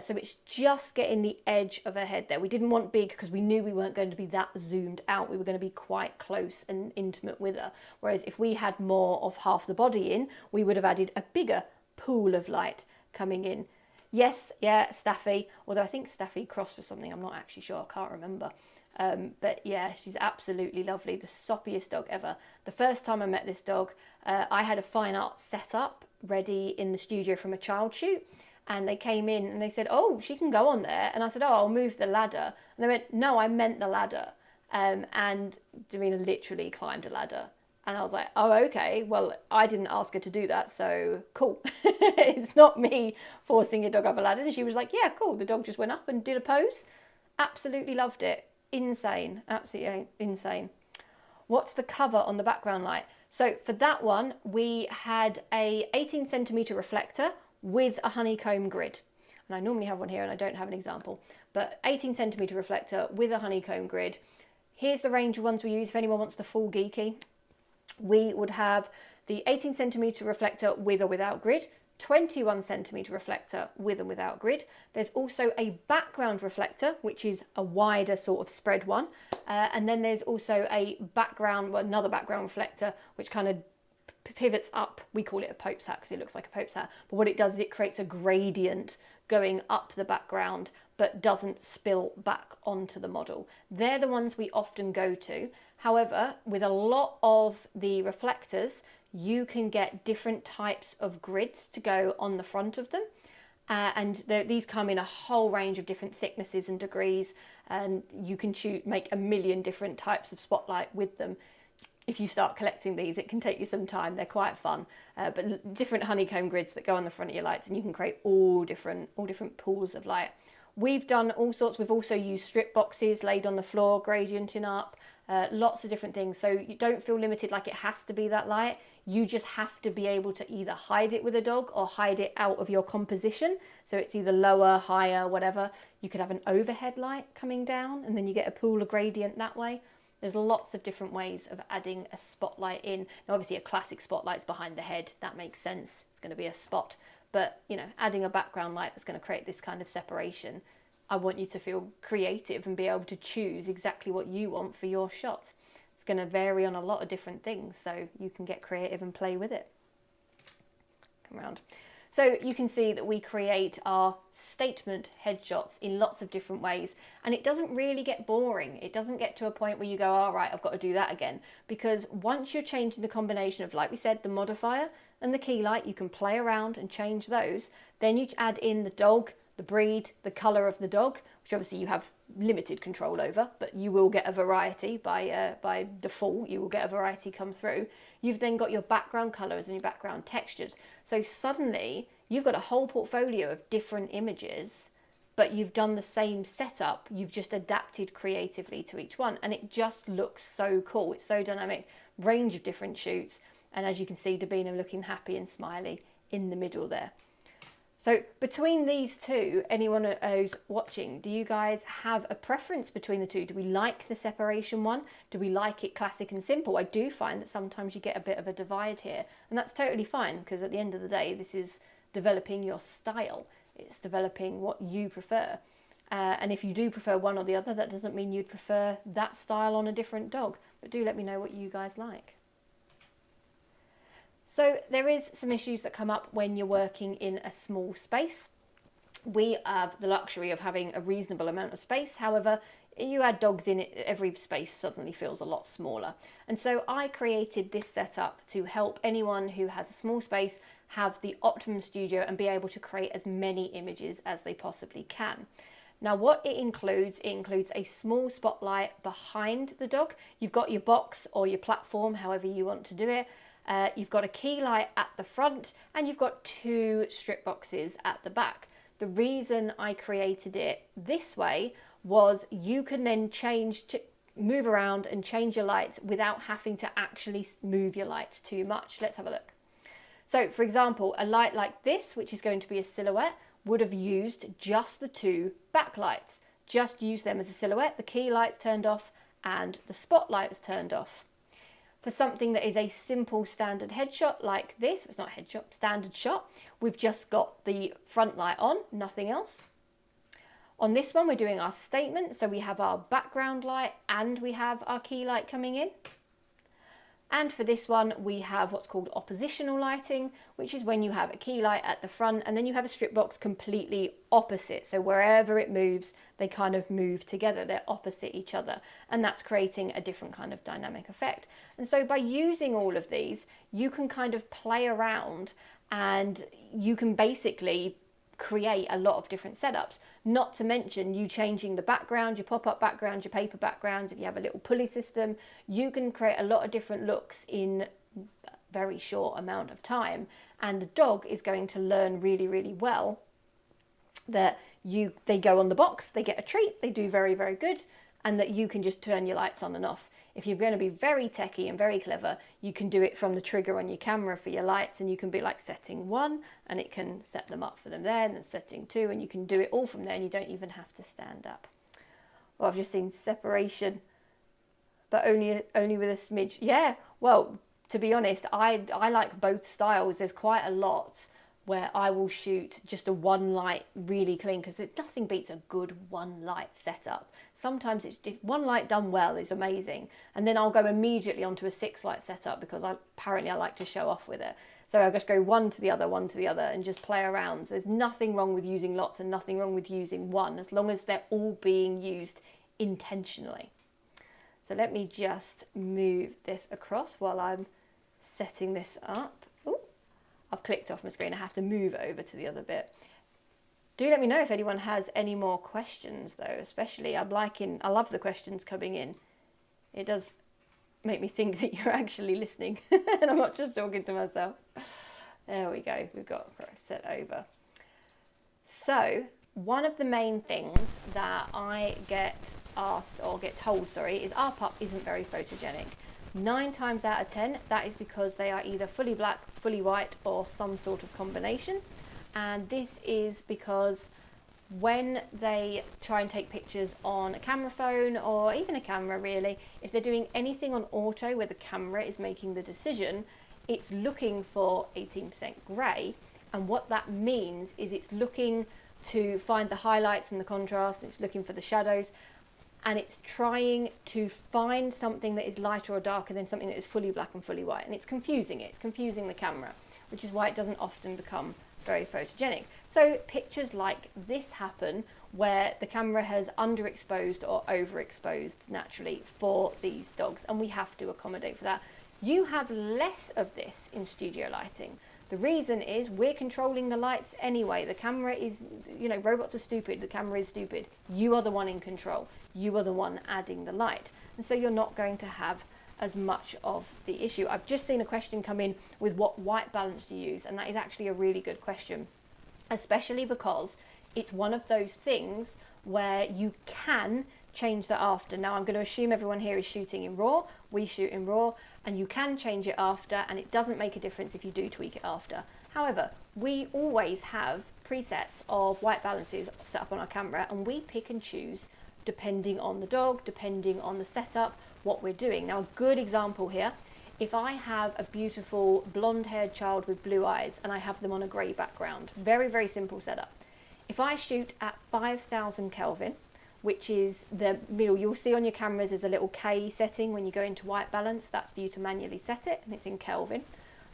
So it's just getting the edge of her head there. We didn't want big because we knew we weren't going to be that zoomed out. We were going to be quite close and intimate with her. Whereas if we had more of half the body in, we would have added a bigger pool of light coming in. Yes, yeah, Staffy, although I think Staffy crossed with something, I'm not actually sure, I can't remember. But yeah, she's absolutely lovely, the soppiest dog ever. The first time I met this dog, I had a fine art setup ready in the studio from a child shoot, and they came in and they said, oh, she can go on there. And I said, oh, I'll move the ladder. And they went, no, I meant the ladder. And Davina literally climbed a ladder. And I was like, oh, okay, well, I didn't ask her to do that, so cool. It's not me forcing a dog up a ladder. And she was like, yeah, cool. The dog just went up and did a pose. Absolutely loved it. Insane, absolutely insane. What's the cover on the background light? So for that one, we had a 18 centimeter reflector with a honeycomb grid. And I normally have one here and I don't have an example, but 18 centimeter reflector with a honeycomb grid. Here's the range of ones we use if anyone wants the full geeky. We would have the 18 centimeter reflector with or without grid, 21 centimeter reflector with and without grid. There's also a background reflector, which is a wider sort of spread one. And then there's also a background, well, another background reflector, which kind of pivots up. We call it a Pope's hat because it looks like a Pope's hat. But what it does is it creates a gradient going up the background, but doesn't spill back onto the model. They're the ones we often go to. However, with a lot of the reflectors, you can get different types of grids to go on the front of them. And these come in a whole range of different thicknesses and degrees, and you can make a million different types of spotlight with them. If you start collecting these, it can take you some time. They're quite fun, but different honeycomb grids that go on the front of your lights, and you can create all different pools of light. We've done all sorts. We've also used strip boxes laid on the floor, gradienting up, lots of different things. So you don't feel limited like it has to be that light. You just have to be able to either hide it with a dog or hide it out of your composition. So it's either lower, higher, whatever. You could have an overhead light coming down and then you get a pool of gradient that way. There's lots of different ways of adding a spotlight in. Now, obviously a classic spotlight's behind the head. That makes sense. It's going to be a spot. But, you know, adding a background light that's going to create this kind of separation, I want you to feel creative and be able to choose exactly what you want for your shot. It's going to vary on a lot of different things, so you can get creative and play with it. Come around. So you can see that we create our statement headshots in lots of different ways, and it doesn't really get boring. It doesn't get to a point where you go, all right, I've got to do that again, because once you're changing the combination of, like we said, the modifier and the key light, you can play around and change those. Then you add in the dog, the breed, the colour of the dog, which obviously you have limited control over, but you will get a variety by default. You will get a variety come through. You've then got your background colours and your background textures. So suddenly you've got a whole portfolio of different images, but you've done the same setup. You've just adapted creatively to each one, and it just looks so cool. It's so dynamic, range of different shoots. And as you can see, Davina looking happy and smiley in the middle there. So between these two, anyone who's watching, do you guys have a preference between the two? Do we like the separation one? Do we like it classic and simple? I do find that sometimes you get a bit of a divide here, and that's totally fine, because at the end of the day, this is developing your style. It's developing what you prefer. And if you do prefer one or the other, that doesn't mean you'd prefer that style on a different dog. But do let me know what you guys like. So there is some issues that come up when you're working in a small space. We have the luxury of having a reasonable amount of space. However, you add dogs in it, every space suddenly feels a lot smaller. And so I created this setup to help anyone who has a small space have the optimum studio and be able to create as many images as they possibly can. Now what it includes a small spotlight behind the dog. You've got your box or your platform, however you want to do it. You've got a key light at the front, and you've got 2 strip boxes at the back. The reason I created it this way was you can then move around and change your lights without having to actually move your lights too much. Let's have a look. So for example, a light like this, which is going to be a silhouette, would have used just the 2 backlights. Just use them as a silhouette, the key light's turned off and the spotlight's turned off. For something that is a simple standard headshot like this, it's not headshot, standard shot, we've just got the front light on, nothing else. On this one, we're doing our statement, so we have our background light and we have our key light coming in. And for this one, we have what's called oppositional lighting, which is when you have a key light at the front and then you have a strip box completely opposite. So wherever it moves, they kind of move together. They're opposite each other. And that's creating a different kind of dynamic effect. And so by using all of these, you can kind of play around and you can basically create a lot of different setups, not to mention you changing the background, your pop-up background, your paper backgrounds. If you have a little pulley system, you can create a lot of different looks in a very short amount of time, and the dog is going to learn really, really well that they go on the box, they get a treat, they do very, very good, and that you can just turn your lights on and off. If you're going to be very techie and very clever, you can do it from the trigger on your camera for your lights, and you can be like setting 1 and it can set them up for them there, and then setting 2, and you can do it all from there and you don't even have to stand up. Well, I've just seen separation, but only with a smidge. Yeah, well, to be honest, I like both styles. There's quite a lot where I will shoot just a 1 light really clean, because nothing beats a good 1 light setup. Sometimes it's 1 light done well is amazing, and then I'll go immediately onto a 6 light setup because apparently I like to show off with it. So I'll just go one to the other, and just play around. So there's nothing wrong with using lots and nothing wrong with using 1, as long as they're all being used intentionally. So let me just move this across while I'm setting this up. Ooh, I've clicked off my screen. I have to move over to the other bit. Do let me know if anyone has any more questions though, especially I love the questions coming in. It does make me think that you're actually listening and I'm not just talking to myself. There we go, we've got set over. So one of the main things that I get asked or get told, is our pup isn't very photogenic. 9 times out of 10, that is because they are either fully black, fully white, or some sort of combination. And this is because when they try and take pictures on a camera phone, or even a camera really, if they're doing anything on auto where the camera is making the decision, it's looking for 18% grey. And what that means is it's looking to find the highlights and the contrast, it's looking for the shadows, and it's trying to find something that is lighter or darker than something that is fully black and fully white. And it's confusing it, it's confusing the camera, which is why it doesn't often become very photogenic. So pictures like this happen where the camera has underexposed or overexposed naturally for these dogs, and we have to accommodate for that. You have less of this in studio lighting. The reason is we're controlling the lights anyway. The camera is, robots are stupid, the camera is stupid. You are the one in control. You are the one adding the light. And so you're not going to have as much of the issue. I've just seen a question come in with what white balance to use, and that is actually a really good question, especially because it's one of those things where you can change that after. Now I'm going to assume everyone here is shooting in RAW. We shoot in RAW, and you can change it after, and it doesn't make a difference if you do tweak it after. However, we always have presets of white balances set up on our camera, and we pick and choose depending on the dog, depending on the setup, what we're doing. Now, a good example here, if I have a beautiful blonde-haired child with blue eyes and I have them on a grey background, very, very simple setup. If I shoot at 5,000 Kelvin, which is the middle, you'll see on your cameras there's a little K setting when you go into white balance. That's for you to manually set it, and it's in Kelvin.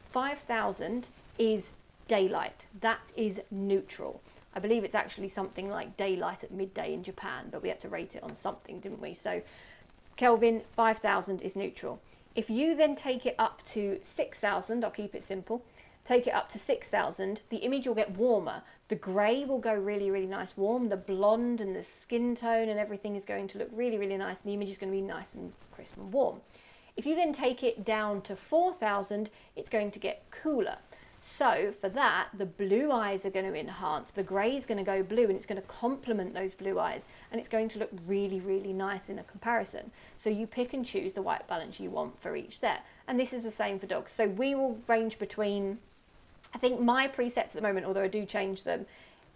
5,000 is daylight. That is neutral. I believe it's actually something like daylight at midday in Japan, but we had to rate it on something, didn't we? So Kelvin, 5,000 is neutral. If you then take it up to 6,000, I'll keep it simple, take it up to 6,000, the image will get warmer. The grey will go really, really nice warm. The blonde and the skin tone and everything is going to look really, really nice. And the image is going to be nice and crisp and warm. If you then take it down to 4,000, it's going to get cooler. So for that, the blue eyes are going to enhance. The grey is going to go blue, and it's going to complement those blue eyes. And it's going to look really, really nice in a comparison. So you pick and choose the white balance you want for each set. And this is the same for dogs. So we will range between, I think my presets at the moment, although I do change them,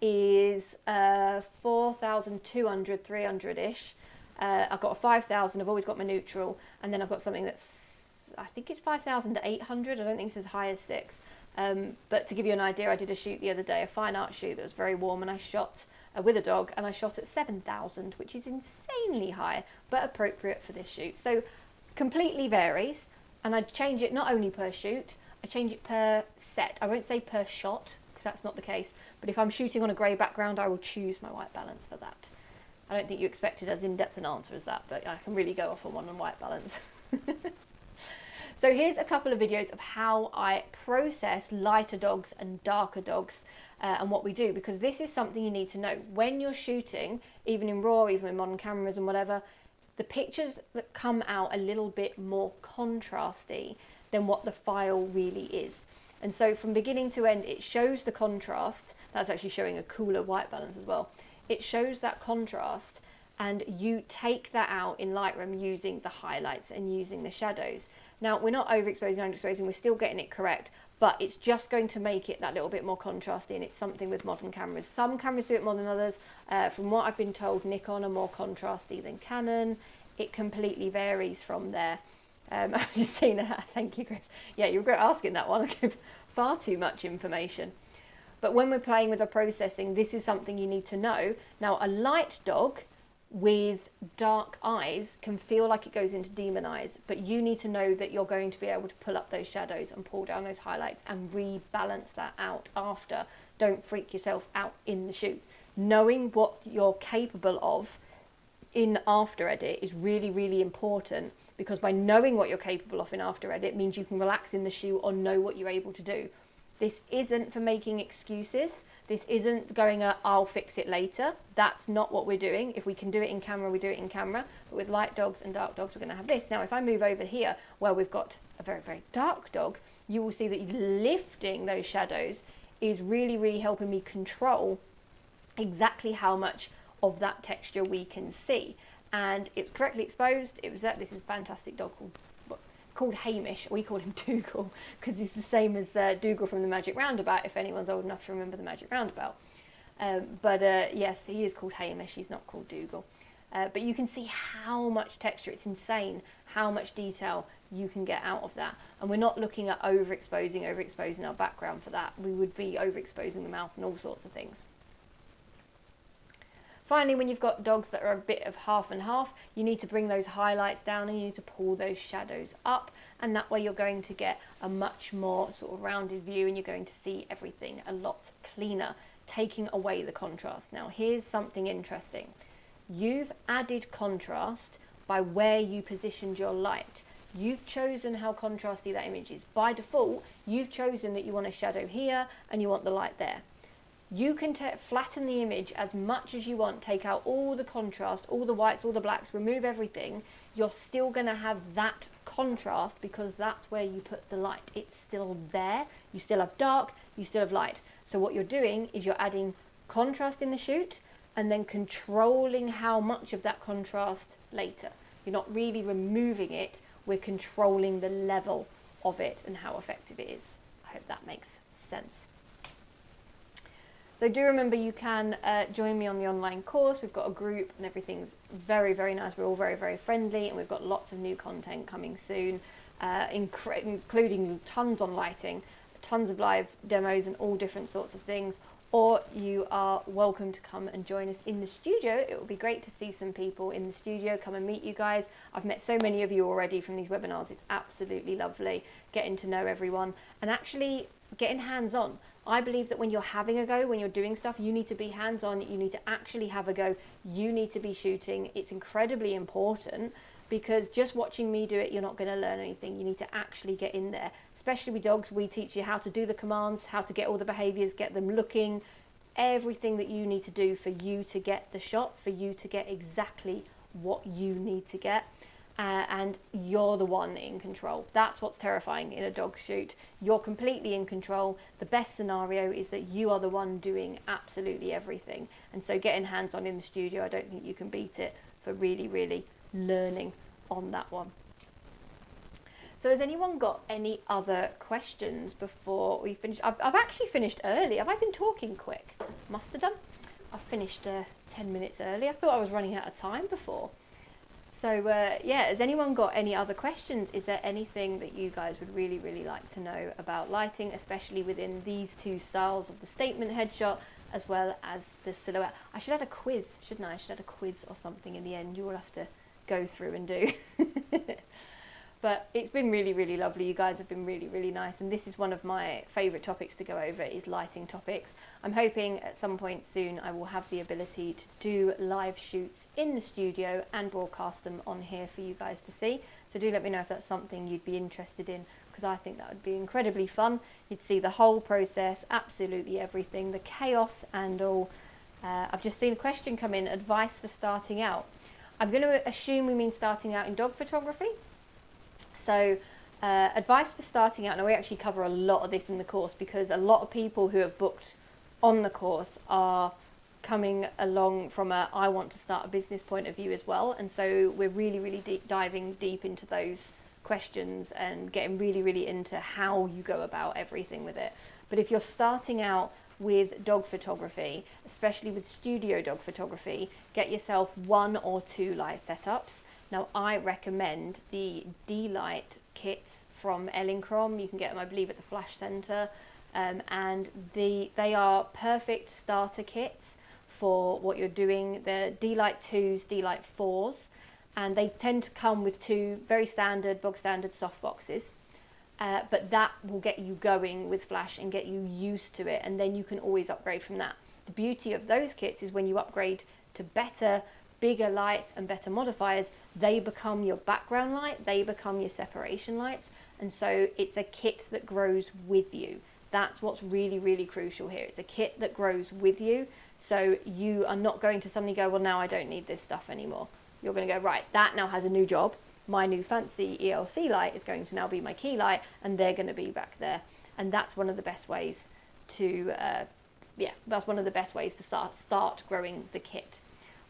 is 4,200, 300-ish. I've got a 5,000, I've always got my neutral, and then I've got something that's, I think it's 5,800, I don't think it's as high as 6. But to give you an idea, I did a shoot the other day, a fine art shoot that was very warm, and I shot with a dog, and I shot at 7,000, which is insanely high, but appropriate for this shoot. So completely varies, and I change it not only per shoot, I change it per set. I won't say per shot, because that's not the case, but if I'm shooting on a grey background, I will choose my white balance for that. I don't think you expected as in-depth an answer as that, but I can really go off on one on white balance. So here's a couple of videos of how I process lighter dogs and darker dogs and what we do, because this is something you need to know. When you're shooting, even in RAW, even in modern cameras and whatever, the pictures that come out a little bit more contrasty than what the file really is. And so from beginning to end, it shows the contrast. That's actually showing a cooler white balance as well. It shows that contrast, and you take that out in Lightroom using the highlights and using the shadows. Now, we're not overexposing, underexposing, we're still getting it correct, but it's just going to make it that little bit more contrasty, and it's something with modern cameras. Some cameras do it more than others. From what I've been told, Nikon are more contrasty than Canon. It completely varies from there. I've just seen that. Thank you, Chris. Yeah, you regret asking that one. I give far too much information. But when we're playing with the processing, this is something you need to know. Now, a light dog with dark eyes can feel like it goes into demon eyes, but you need to know that you're going to be able to pull up those shadows and pull down those highlights and rebalance that out after. Don't freak yourself out in the shoot. Knowing what you're capable of in After Edit is really, really important, because by knowing what you're capable of in After Edit means you can relax in the shoot or know what you're able to do. This isn't for making excuses. This isn't going, I'll fix it later. That's not what we're doing. If we can do it in camera, we do it in camera. But with light dogs and dark dogs, we're going to have this. Now, if I move over here where we've got a very, very dark dog, you will see that lifting those shadows is really, really helping me control exactly how much of that texture we can see. And it's correctly exposed. It was that. This is a fantastic dog called Hamish. We call him Dougal because he's the same as Dougal from the Magic Roundabout, if anyone's old enough to remember the Magic Roundabout. Yes, he is called Hamish, he's not called Dougal. But you can see how much texture, it's insane how much detail you can get out of that. And we're not looking at overexposing our background for that. We would be overexposing the mouth and all sorts of things. Finally, when you've got dogs that are a bit of half and half, you need to bring those highlights down and you need to pull those shadows up, and that way you're going to get a much more sort of rounded view and you're going to see everything a lot cleaner, taking away the contrast. Now, here's something interesting. You've added contrast by where you positioned your light. You've chosen how contrasty that image is. By default, you've chosen that you want a shadow here and you want the light there. You can flatten the image as much as you want, take out all the contrast, all the whites, all the blacks, remove everything. You're still going to have that contrast because that's where you put the light. It's still there. You still have dark, you still have light. So what you're doing is you're adding contrast in the shoot and then controlling how much of that contrast later. You're not really removing it, we're controlling the level of it and how effective it is. I hope that makes sense. So do remember you can join me on the online course. We've got a group and everything's very, very nice. We're all very, very friendly, and we've got lots of new content coming soon, including tons on lighting, tons of live demos and all different sorts of things. Or you are welcome to come and join us in the studio. It will be great to see some people in the studio, come and meet you guys. I've met so many of you already from these webinars. It's absolutely lovely getting to know everyone and actually getting hands-on. I believe that when you're having a go, when you're doing stuff, you need to be hands-on, you need to actually have a go, you need to be shooting. It's incredibly important, because just watching me do it, you're not going to learn anything. You need to actually get in there. Especially with dogs, we teach you how to do the commands, how to get all the behaviours, get them looking, everything that you need to do for you to get the shot, for you to get exactly what you need to get. And you're the one in control. That's what's terrifying in a dog shoot. You're completely in control. The best scenario is that you are the one doing absolutely everything. And so getting hands-on in the studio, I don't think you can beat it for really, really learning on that one. So has anyone got any other questions before we finish? I've actually finished early. Have I been talking quick? Must have done. I've finished 10 minutes early. I thought I was running out of time before. So yeah, has anyone got any other questions? Is there anything that you guys would really, really like to know about lighting, especially within these two styles of the statement headshot as well as the silhouette? I should add a quiz, shouldn't I? I should add a quiz or something in the end. You all have to go through and do. But it's been really, really lovely. You guys have been really, really nice. And this is one of my favourite topics to go over, is lighting topics. I'm hoping at some point soon I will have the ability to do live shoots in the studio and broadcast them on here for you guys to see. So do let me know if that's something you'd be interested in, because I think that would be incredibly fun. You'd see the whole process, absolutely everything, the chaos and all. I've just seen a question come in, advice for starting out. I'm going to assume we mean starting out in dog photography. So advice for starting out, now we actually cover a lot of this in the course, because a lot of people who have booked on the course are coming along from a I want to start a business point of view as well. And so we're really, really diving deep into those questions and getting really, really into how you go about everything with it. But if you're starting out with dog photography, especially with studio dog photography, get yourself 1 or 2 light setups. Now I recommend the D-Light kits from Elincrom. You can get them, I believe, at the Flash Centre, and they are perfect starter kits for what you're doing. The D-Light 2s, D-Light 4s, and they tend to come with 2 very standard, bog standard soft boxes. But that will get you going with Flash and get you used to it, and then you can always upgrade from that. The beauty of those kits is when you upgrade to better, bigger lights and better modifiers, they become your background light, they become your separation lights, and so it's a kit that grows with you. That's what's really, really crucial here. It's a kit that grows with you, so you are not going to suddenly go, well, now I don't need this stuff anymore. You're going to go, right, that now has a new job. My new fancy ELC light is going to now be my key light, and they're going to be back there. And that's one of the best ways to, that's one of the best ways to start growing the kit.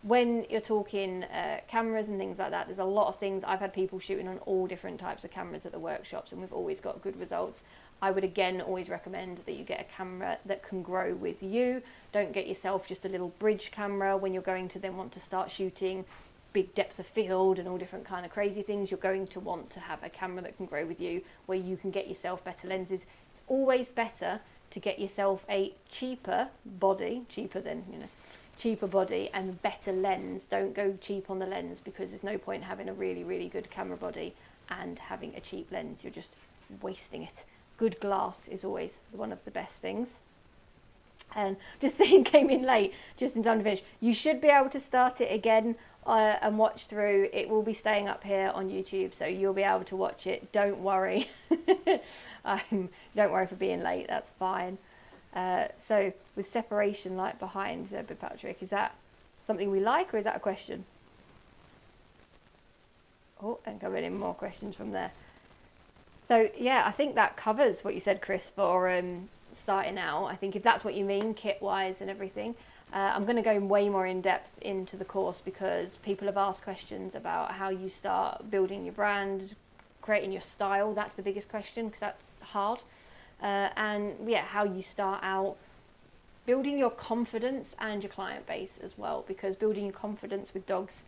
When you're talking cameras and things like that, there's a lot of things. I've had people shooting on all different types of cameras at the workshops, and we've always got good results. I would again always recommend that you get a camera that can grow with you. Don't get yourself just a little bridge camera when you're going to then want to start shooting big depths of field and all different kind of crazy things. You're going to want to have a camera that can grow with you, where you can get yourself better lenses. It's always better to get yourself a cheaper body, cheaper body and better lens. Don't go cheap on the lens, because there's no point having a really, really good camera body and having a cheap lens. You're just wasting it. Good glass is always one of the best things. And just seeing came in late, just in time to finish. You should be able to start it again and watch through. It will be staying up here on YouTube, so you'll be able to watch it. Don't worry. Don't worry for being late. That's fine. So with separation light behind, said Patrick, is that something we like, or is that a question? Oh, and coming in more questions from there. So yeah, I think that covers what you said, Chris, for starting out. I think if that's what you mean, kit-wise and everything. I'm going to go way more in depth into the course, because people have asked questions about how you start building your brand, creating your style. That's the biggest question, because that's hard. And yeah, how you start out building your confidence and your client base as well, because building your confidence with dogs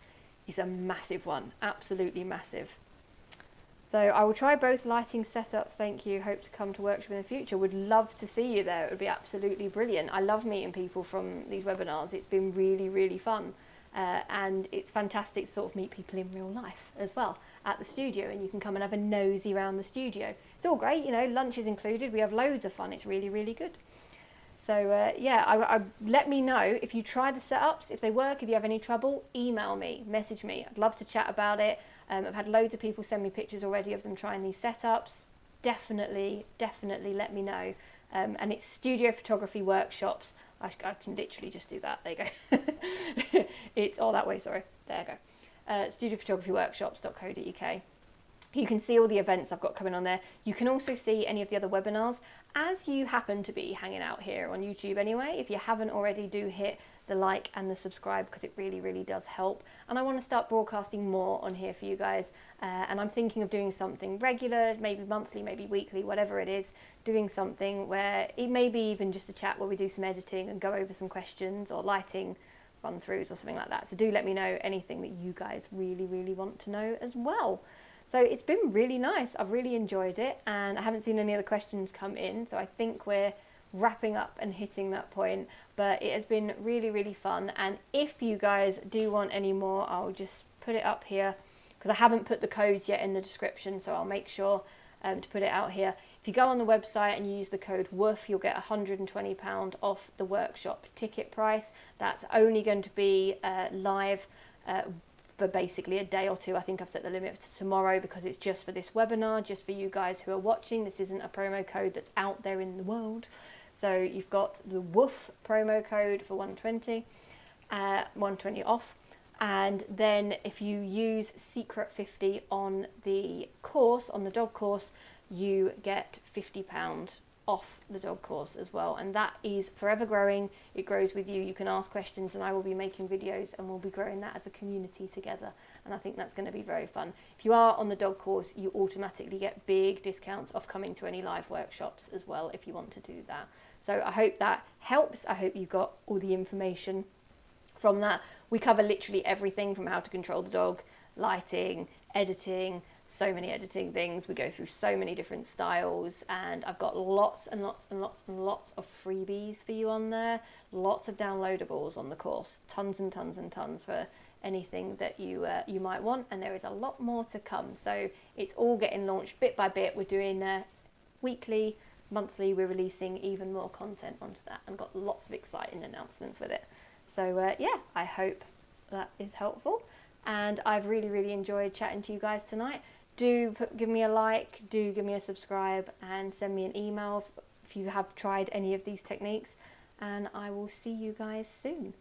is a massive one, absolutely massive. So I will try both lighting setups, thank you. Hope to come to workshop in the future. Would love to see you there. It would be absolutely brilliant. I love meeting people from these webinars. It's been really, really fun. And it's fantastic to sort of meet people in real life as well at the studio, and you can come and have a nosy around the studio. It's all great, you know, lunch is included. We have loads of fun. It's really, really good. So yeah, I let me know if you try the setups, if they work, if you have any trouble, email me, message me. I'd love to chat about it. I've had loads of people send me pictures already of them trying these setups. Definitely let me know. And it's Studio Photography Workshops. I can literally just do that. There you go. It's all that way, sorry. There you go. Studiophotographyworkshops.co.uk. You can see all the events I've got coming on there. You can also see any of the other webinars as you happen to be hanging out here on YouTube anyway. If you haven't already, do hit the like and the subscribe, because it really, really does help. And I want to start broadcasting more on here for you guys. And I'm thinking of doing something regular, maybe monthly, maybe weekly, whatever it is, doing something where it may be even just a chat where we do some editing and go over some questions or lighting run-throughs or something like that. So do let me know anything that you guys really, really want to know as well. So it's been really nice. I've really enjoyed it, and I haven't seen any other questions come in. So I think we're wrapping up and hitting that point, but it has been really, really fun. And if you guys do want any more, I'll just put it up here, because I haven't put the codes yet in the description, so I'll make sure to put it out here. If you go on the website and you use the code WOOF, you'll get £120 off the workshop ticket price. That's only going to be live for basically a day or two. I think I've set the limit to tomorrow, because it's just for this webinar, just for you guys who are watching. This isn't a promo code that's out there in the world. So you've got the WOOF promo code for 120 off. And then if you use Secret 50 on the course, on the dog course, you get £50 off the dog course as well. And that is forever growing. It grows with you. You can ask questions, and I will be making videos, and we'll be growing that as a community together. And I think that's going to be very fun. If you are on the dog course, you automatically get big discounts off coming to any live workshops as well, if you want to do that. So I hope that helps. I hope you got all the information from that. We cover literally everything from how to control the dog, lighting, editing, so many editing things. We go through so many different styles, and I've got lots and lots and lots and lots of freebies for you on there. Lots of downloadables on the course, tons and tons and tons for anything that you might want, and there is a lot more to come. So it's all getting launched bit by bit. We're doing weekly, monthly, we're releasing even more content onto that, and got lots of exciting announcements with it. So yeah, I hope that is helpful, and I've really, really enjoyed chatting to you guys tonight. Do give me a like, do give me a subscribe, and send me an email if you have tried any of these techniques, and I will see you guys soon.